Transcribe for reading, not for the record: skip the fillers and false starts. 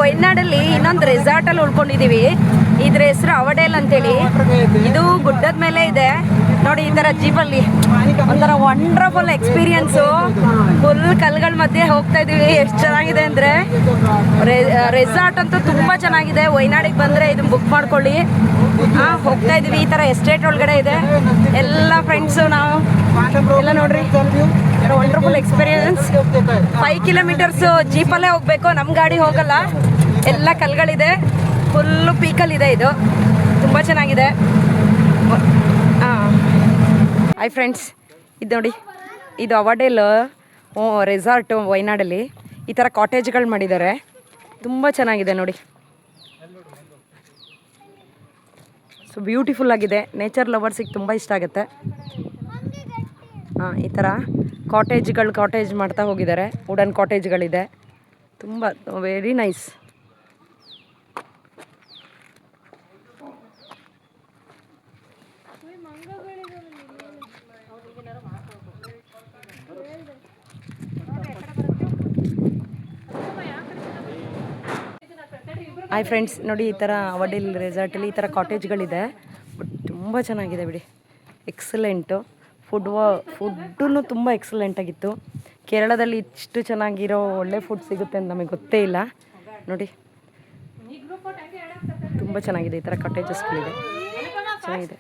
ವಯನಾಡಲ್ಲಿ ಇನ್ನೊಂದು ರೆಸಾರ್ಟಲ್ಲಿ ಉಳ್ಕೊಂಡಿದ್ದೀವಿ. ಇದ್ರ ಹೆಸರು ಅವಡೇಲ್ ಅಂತೇಳಿ. ಇದು ಗುಡ್ಡದ ಮೇಲೆ ಇದೆ ನೋಡಿ. ಈ ಥರ ಜೀಪಲ್ಲಿ ಒಂಥರ ವಂಡರ್ಫುಲ್ ಎಕ್ಸ್ಪೀರಿಯನ್ಸು. ಫುಲ್ ಕಲ್ಗಳ ಮಧ್ಯೆ ಹೋಗ್ತಾ ಇದ್ದೀವಿ. ಎಷ್ಟು ಚೆನ್ನಾಗಿದೆ ಅಂದರೆ ರೆಸಾರ್ಟ್ ಅಂತೂ ತುಂಬ ಚೆನ್ನಾಗಿದೆ. ವಯನಾಡಿಗೆ ಬಂದರೆ ಇದನ್ನು ಬುಕ್ ಮಾಡ್ಕೊಳ್ಳಿ. ಹೋಗ್ತಾ ಇದ್ದೀವಿ. ಈ ಥರ ಎಸ್ಟೇಟ್ ಒಳಗಡೆ ಇದೆ. ಎಲ್ಲ ಫ್ರೆಂಡ್ಸು ನಾವು ಎಲ್ಲ ನೋಡ್ರಿ, ವಂಡರ್ಫುಲ್ ಎಕ್ಸ್ಪೀರಿಯನ್ಸ್. 5 ಕಿಲೋಮೀಟರ್ಸು ಜೀಪಲ್ಲೇ ಹೋಗಬೇಕು, ನಮ್ಮ ಗಾಡಿ ಹೋಗಲ್ಲ. ಎಲ್ಲ ಕಲ್ಗಳಿದೆ, ಫುಲ್ಲು ಪೀಕಲ್ಲಿದೆ. ಇದು ತುಂಬ ಚೆನ್ನಾಗಿದೆ. ಹಾಯ್ ಫ್ರೆಂಡ್ಸ್, ಇದು ನೋಡಿ, ಇದು ಅವಡೇಲ್ ರೆಸಾರ್ಟು ವಯನಾಡಲ್ಲಿ. ಈ ಥರ ಕಾಟೇಜ್ಗಳು ಮಾಡಿದ್ದಾರೆ, ತುಂಬ ಚೆನ್ನಾಗಿದೆ ನೋಡಿ. ಸೊ ಬ್ಯೂಟಿಫುಲ್ ಆಗಿದೆ. ನೇಚರ್ ಲವರ್ಸಿಗೆ ತುಂಬ ಇಷ್ಟ ಆಗುತ್ತೆ. ಈ ಥರ ಕಾಟೇಜ್ ಮಾಡ್ತಾ ಹೋಗಿದ್ದಾರೆ. ವುಡನ್ ಕಾಟೇಜ್ಗಳಿದೆ, ತುಂಬ ವೆರಿ ನೈಸ್. ಹಾಯ್ ಫ್ರೆಂಡ್ಸ್, ನೋಡಿ ಈ ಥರ ಅವಡೇಲ್ ರೆಸಾರ್ಟಲ್ಲಿ ಈ ಥರ ಕಾಟೇಜ್ಗಳಿದೆ. ಬಟ್ ತುಂಬ ಚೆನ್ನಾಗಿದೆ ಬಿಡಿ, ಎಕ್ಸಲೆಂಟು. ಫುಡ್ಡೂ ತುಂಬ ಎಕ್ಸಲೆಂಟಾಗಿತ್ತು. ಕೇರಳದಲ್ಲಿ ಇಷ್ಟು ಚೆನ್ನಾಗಿರೋ ಒಳ್ಳೆ ಫುಡ್ ಸಿಗುತ್ತೆ ಅಂತ ನಮಗೆ ಗೊತ್ತೇ ಇಲ್ಲ ನೋಡಿ. ತುಂಬ ಚೆನ್ನಾಗಿದೆ. ಈ ಥರ ಕಾಟೇಜಸ್ಗಳಿದೆ, ಚೆನ್ನಾಗಿದೆ.